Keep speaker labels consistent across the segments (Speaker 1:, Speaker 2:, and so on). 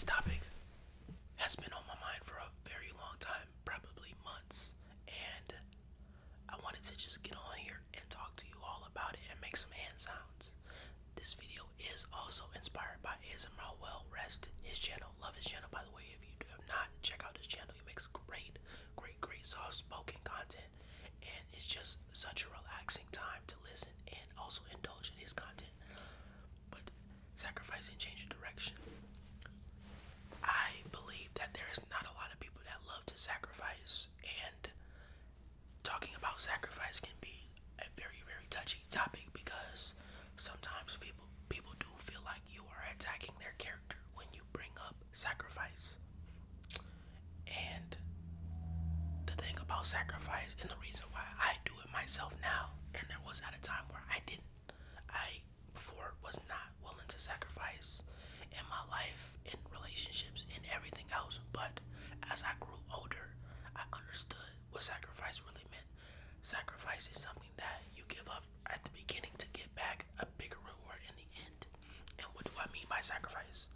Speaker 1: This topic has been on my mind for a very long time, probably months, and I wanted to just get on here and talk to you all about it and make some hand sounds. This video is also inspired by ASMR Well Rest, his channel. Love his channel, by the way. If you have not, check out his channel. He makes great soft-spoken content, and it's just such a relaxing time to listen and also indulge in his content. But sacrifice and change of direction. I believe that there is not a lot of people that love to sacrifice, and talking about sacrifice can be a very touchy topic because sometimes people do feel like you are attacking their character when you bring up sacrifice. And the thing about sacrifice, and the reason why I do it myself now, and there was at a time where I before was not willing to sacrifice in my life, in relationships, in everything else. But as I grew older, I understood what sacrifice really meant. Sacrifice is something that you give up at the beginning to get back a bigger reward in the end. And what do I mean by sacrifice?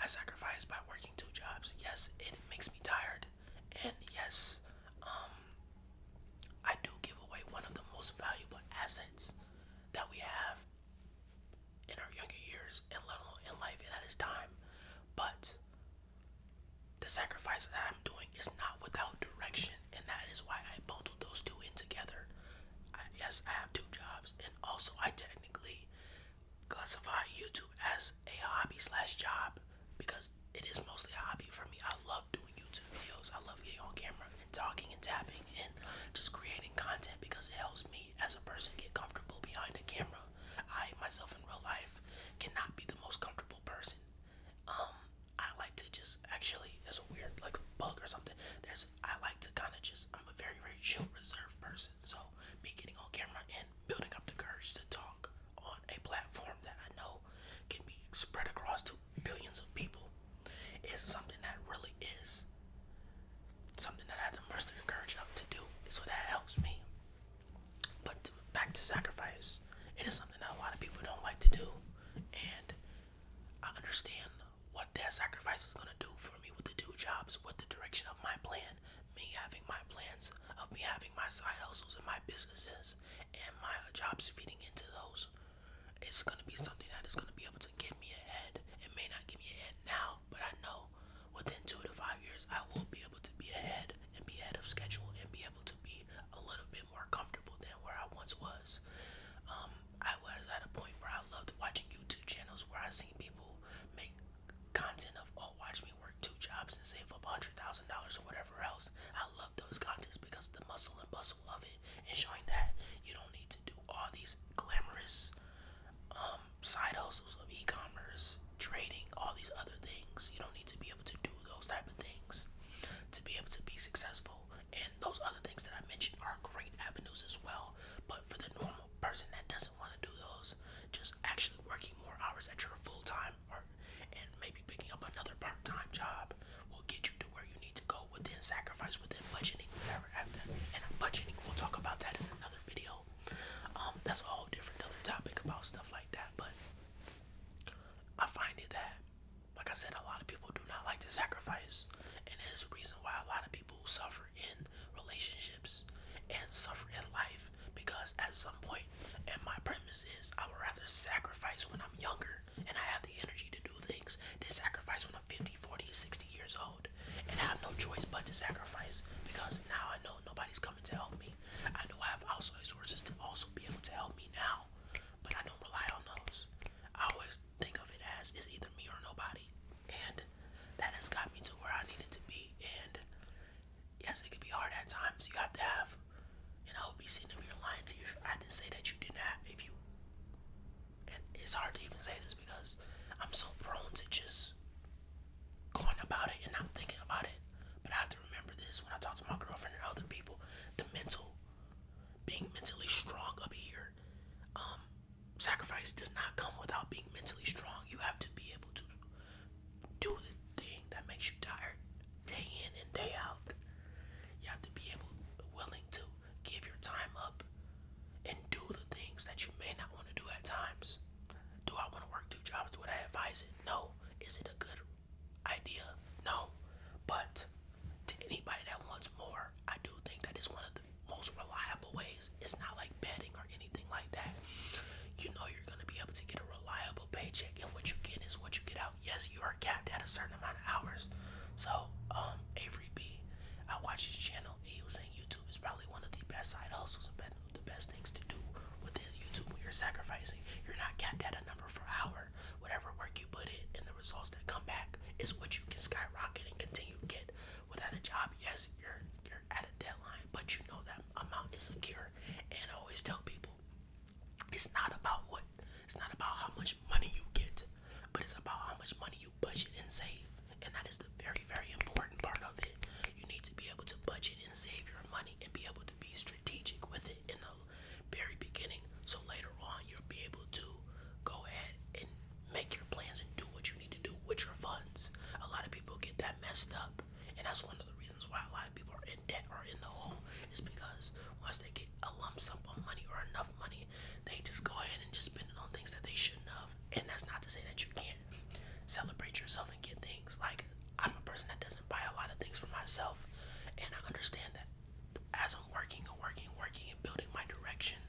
Speaker 1: I sacrifice by working two jobs. Yes, it makes me tired. And yes, I do give away one of the most valuable assets that we have in our younger years and let alone in life, and that is time. But the sacrifice that I'm doing is not without direction, and that is why I bundled those two in together. Yes, I have two jobs, and also I technically classify YouTube as a hobby slash job because it is mostly a hobby for me. I love doing YouTube videos. I love getting on camera and talking and tapping and just creating content because it helps me as a person get comfortable behind the camera. I myself in real life cannot be the most comfortable person. I like to just actually, there's a weird like a bug or something. I like to kind of just, I'm a very chill, reserved person. So me getting on camera and building up the courage to talk on a platform that I know can be spread across to billions of people is something that really is something that I had to muster the courage up to do. So that helps me. But back to sacrifice, it is something that a lot of people don't like to do, and I understand what that sacrifice is going to do for me with the two jobs, with the direction of my plan, me having my plans of me having my side hustles and my businesses and my jobs feeding into those. It's going to be something that is going to be able to get me ahead. It may not get me ahead now, but I know within 2 to 5 years I will be able to be ahead and be ahead of schedule and be able to be a little bit more comfortable than where I once was. I was at a point where I loved watching YouTube channels where I seen people make content of, oh, watch me work two jobs and save up $100,000 or whatever else. I love those contents because the muscle and bustle of it and showing that you don't need to do all these glamorous side hustles of e-commerce, trading, all these other things. You don't need to be able to do those type of things to be able to be successful. And those other things that I mentioned are great avenues as well. But for the normal person that doesn't want to do those, just actually working more hours at your full time or and maybe picking up another part-time job will get you to where you need to go within sacrifice, within budgeting, whatever. And budgeting, we'll talk about that in another video. That's a whole different other topic about stuff like that. But I find it that, like I said, a lot of people do not like to sacrifice, and it is the reason why a lot of people suffer in relationships and suffer in life because at some point, and my premise is, I would rather sacrifice when I'm younger and I have the energy to do things than sacrifice when I'm 50, 40, 60 years old and I have no choice but to sacrifice because now I know nobody's coming to help me. I know I have outside sources to also be able to help me now, but I don't rely on those. I always think of it as it's either me or nobody, and that has got me to where I needed to be. And yes, it can be hard at times. You have to have, and I would be sitting up here lying to you if I didn't say that you didn't have. If you, and it's hard to even say this because I'm so prone to just going about it and not thinking about it. But I have to remember this when I talk to my girlfriend and other people. Being mentally strong up here. Sacrifice does not come without being mentally strong. You have to be able to do the thing that makes you tired day in and day out. You have to be willing to give your time up and do the things that you may not want to do at times. Do I want to work two jobs? Would I advise it? No. Is it a good messed up. And that's one of the reasons why a lot of people are in debt or in the hole, is because once they get a lump sum of money or enough money, they just go ahead and just spend it on things that they shouldn't have. And that's not to say that you can't celebrate yourself and get things. Like, I'm a person that doesn't buy a lot of things for myself, and I understand that as I'm working and building my direction,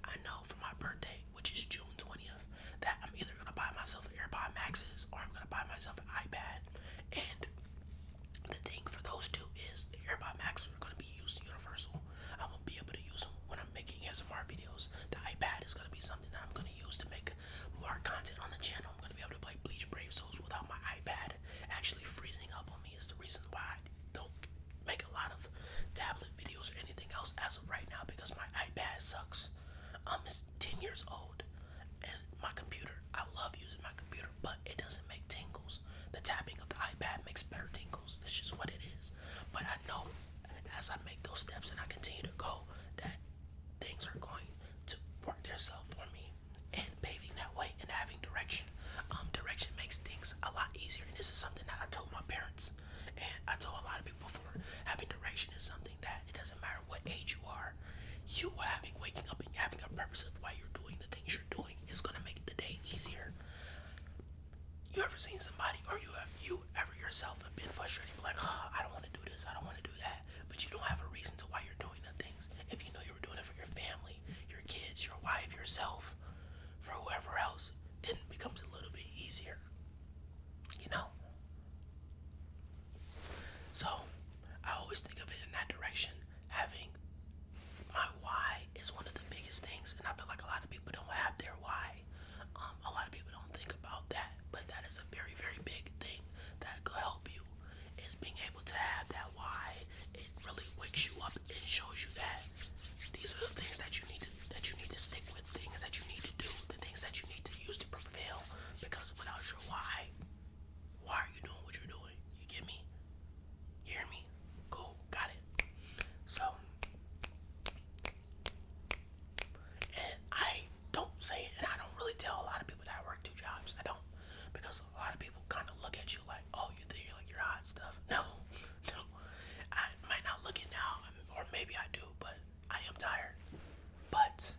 Speaker 1: I know for my birthday, which is June 20th, that I'm either gonna buy myself AirPod Maxes or I'm gonna buy myself an iPad. And the thing for those two is the AirPod Maxes are gonna be used universal. I won't be able to use them when I'm making ASMR videos. The iPad is gonna be something that I'm gonna use to make more content on the channel. I'm gonna be able to play Bleach Brave Souls without my iPad actually freezing up on me. Is the reason why I don't make a lot of tablet videos or anything else as of right now, because my iPad sucks. It's 10 years old. And my computer, I love using my computer, but it doesn't make tingles. The tapping of the iPad makes better tingles. That's just what it is. But I know as I make those steps and I continue to go, that things are going to work themselves for me, and paving that way and having direction. Direction makes things a lot easier, and this is something that I told my parents, and I told a lot of people before. Having direction is something that it doesn't matter what age you are. You waking up and having a purpose of why you're doing the things you're doing is gonna make the day easier. You ever seen somebody, or you ever yourself have been frustrated, like, oh, I don't want to do this, I don't want to do that, but you don't have a reason to why you're doing the things. If you know you were doing it for your family, your kids, your wife, yourself, for whoever else, then it becomes a little bit easier, you know? So, I always think of it in that direction. Having my why is one of the biggest things, and I feel like a lot of people don't have their why. A lot of people don't think about that, but that is a very, very big thing that could help you, is being able to have that why. It really wakes you up and shows you that these are the things that you need to stick with, things that you need to do, the things that you need to use to prevail. Because without your why are you doing what you're doing? You get me? You hear me? Cool, got it. So, and I don't say it, and I don't really tell a lot of people that I work 2 jobs. I don't, because a lot of people kind of look at you like, oh, you think like you're hot stuff. No. I might not look it now, or maybe I do, but I am tired. But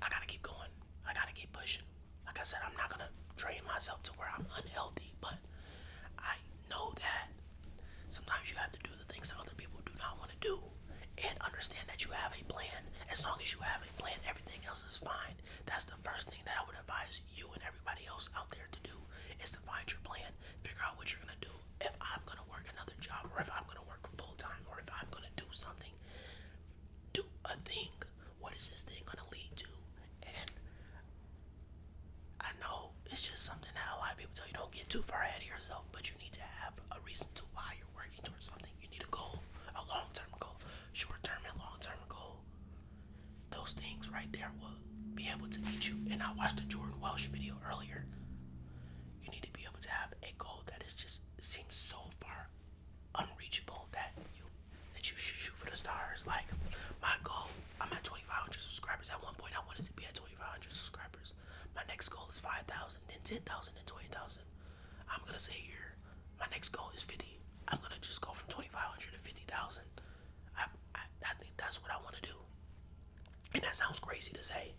Speaker 1: I gotta keep going. I gotta keep pushing. Like I said, I'm not gonna drain myself to where I'm unhealthy, but I know that sometimes you have to do the things that other people do not want to do, and understand that you have a plan. As long as you have a plan, everything else is fine. That's the first thing that I would advise you and everybody else out there to do, is to find your plan. Figure out what you're gonna do. If I'm gonna work another job, or if I'm gonna work full time, or if I'm gonna do something, do a thing. What is this thing gonna lead to? And I know it's just something that a lot of people tell you, don't get too far ahead of yourself, but you need to have a reason to why you're working towards something. You need a goal, a long-term goal, short-term and long-term goal. Those things right there will be able to lead you. And I watched the Jordan Welsh video earlier. You need to be able to have a goal that is just, seems so far unreachable that you should shoot for the stars. Like, my goal, I'm at 2,500 subscribers. At one point I wanted to be at 2,500 subscribers. My next goal is 5,000, then 10,000, then 20,000. I'm gonna say here, my next goal is 50. I'm gonna just go from 2,500 to 50,000. I think that's what I want to do. And that sounds crazy to say,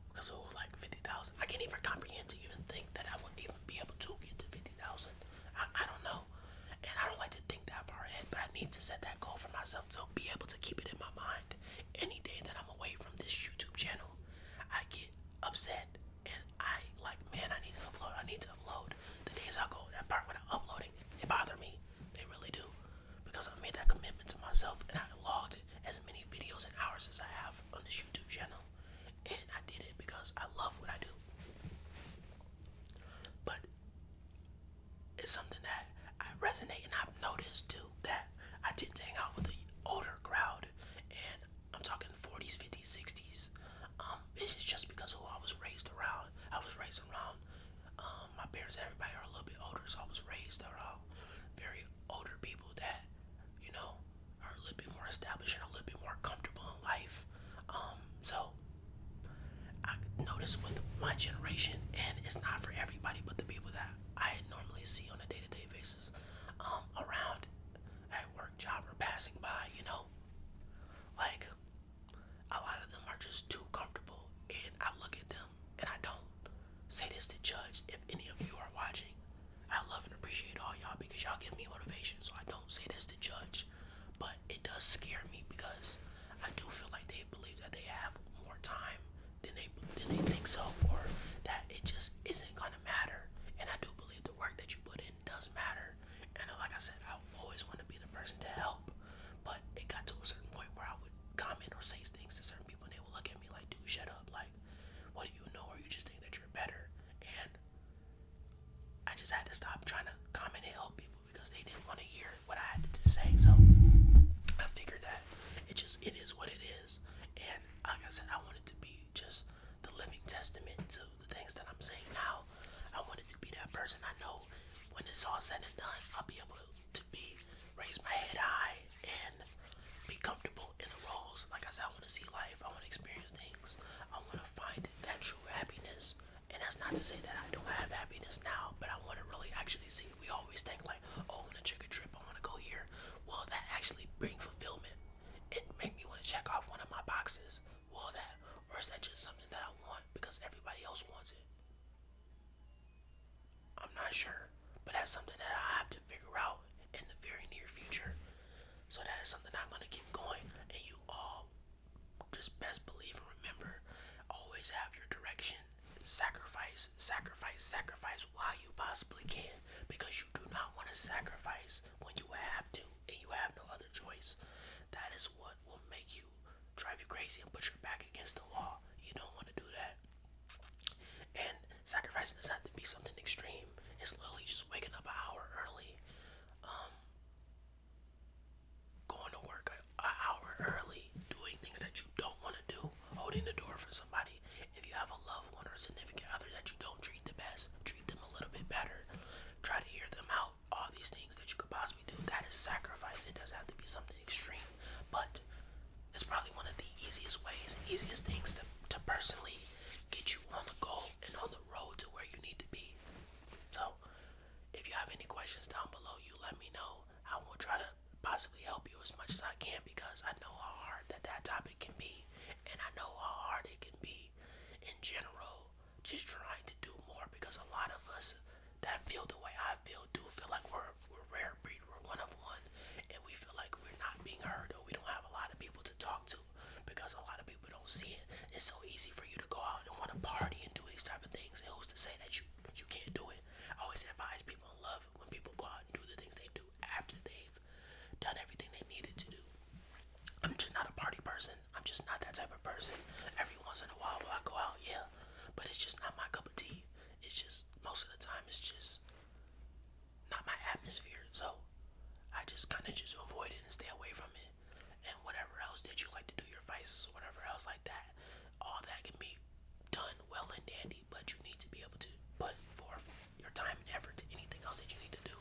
Speaker 1: because like 50,000, I can't even comprehend to even think that I would even be able to get to 50,000. I don't know, and I don't like to think that far ahead, but I need to set that goal for myself to be able to keep it in my mind. Any day that I'm away from this YouTube channel, I get upset, and I like, man, I need to upload. The days I go that part without uploading, it bother me. They really do, because I made that commitment to myself, and I logged as many videos and hours as I have on this YouTube channel, and I did it because I love what I do. But it's something that I resonate, and I've noticed too that I tend to hang out with the older crowd, and I'm talking 40s, 50s, 60s. It's just because who I was raised around. I was raised around, my parents and everybody are a little bit older, so I was raised around very older people that, you know, are a little bit more established and a little bit more comfortable in life. So I noticed with my generation, and it's not for everybody, but the people that I had normally trying to comment and help people because they didn't want to hear what I had to say. So I figured that it is what it is. And like I said, I want it to be just the living testament to the things that I'm saying now. I want it to be that person I know when it's all said and done, I'll be able to be raise my head high and be comfortable in the roles. Like I said, I want to see life. I want to experience things. I want to find that true happiness. And that's not to say that I don't have happiness now, but I want to really actually see. We always think like, oh, I'm gonna take a trip. I want to go here. Will that actually bring fulfillment? It make me want to check off one of my boxes. Will that, or is that just something that I want because everybody else wants it? I'm not sure, but that's something that I have to figure out in the very near future. So that is something I'm gonna keep going, and you all just best believe and remember, always have your direction. Sacrifice, sacrifice, sacrifice while you possibly can, because you do not want to sacrifice when you have to and you have no other choice. That is what will make you drive you crazy and put your back against the wall. You don't want to do that. And sacrifice doesn't have to be something extreme. It's literally just waking up an hour early, going to work an hour early, doing things that you don't want to do, holding the door for somebody. If you have a loved one or a significant other that you don't treat the best, treat them a little bit better. Try to hear them out. All these things that you could possibly do, that is sacrifice. It doesn't have to be something extreme, but it's probably one of the easiest ways, easiest things to personally get you on the goal and on the road to where you need to be. So, if you have any questions down below, you let me know. I will try to possibly help you as much as I can because I know how hard that topic can be, and I know how hard it can be in general. Just trying to do more because a lot of us that feel the way I feel do feel like we're rare breed, we're one of one, and we feel like we're not being heard or we don't have a lot of people to talk to because a lot of people don't see it. It's so easy for you to go out and want to party and do these type of things, and who's to say that you can't do it? I always advise people in love when people go out and do the things they do after they've done everything they needed to do. I'm just not a party person. I'm just not that type of person. Every once in a while will I go out, yeah, but it's just not my cup of tea. It's just most of the time it's just not my atmosphere. So I just kind of just avoid it and stay away from it. And whatever else that you like to do, your vices, whatever else like that, all that can be done well and dandy, but you need to be able to put forth your time and effort to anything else that you need to do.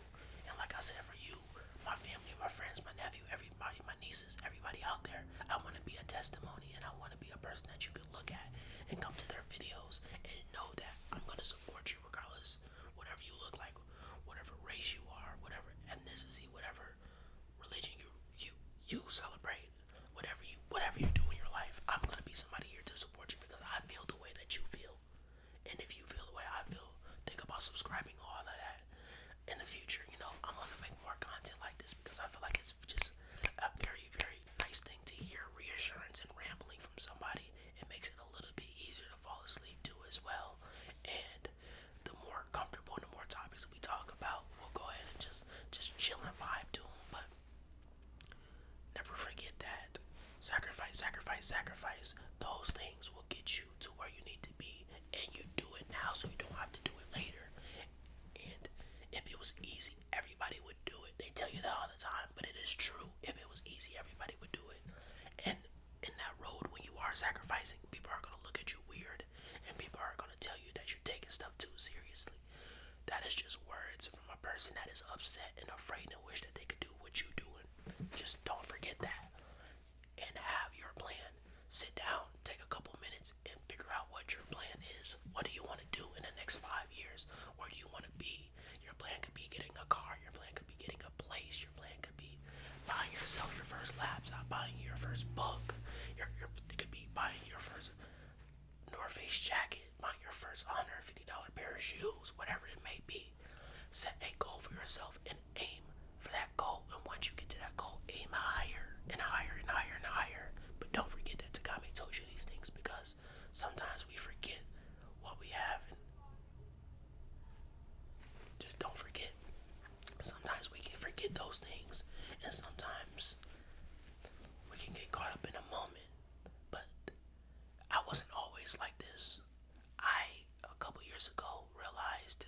Speaker 1: And like I said, for you, my family, my friends, my nephew, everybody, my nieces, everybody out there, I want to be a testimony, and I want to be a person that you can look at and come to their videos and know that I'm going to support you regardless, whatever you look like, whatever race you are, whatever ethnicity, whatever religion you celebrate, whatever you do in your life, I'm going to be somebody here to support you because I feel the way that you feel. And if you feel the way I feel, think about subscribing, all of that. In the future, I'm going to make more content like this because I feel like it's just a very, very nice thing to hear reassurance and rambling from somebody. It makes it a little bit easier to fall asleep to as well. And the more comfortable and the more topics we talk about, we'll go ahead and just chill and vibe to them. But never forget that sacrifice, sacrifice, sacrifice. Those things will get you to where you need to be, and you do it now so you don't have to do it later. And if it was easy, everybody would do it. They tell you that all the time, but it is true. If it was easy, everybody would do it. And in that road, when you are sacrificing, people are going to look at you weird, and people are going to tell you that you're taking stuff too seriously. That is just words from a person that is upset and afraid and wish that they could do what you're doing. Just don't forget that. And have your plan. Sit down, take a couple minutes, and figure out what your plan is. What do you want to do in the next 5 years? Where do you want to be? Your plan could be getting a car. Your plan could be getting a place. Your plan could be buying yourself your first laptop, buying your first book. It could be buying your first North Face jacket, buying your first $150 pair of shoes, whatever it may be. Set a goal for yourself and aim for that goal. And once you get to that goal, aim higher and higher and higher and higher. But don't forget that Takami told you these things because sometimes we forget what we have. And just don't forget. Sometimes we can forget those things. And sometimes we can get caught up in a moment. But I wasn't always like this. A couple years ago, realized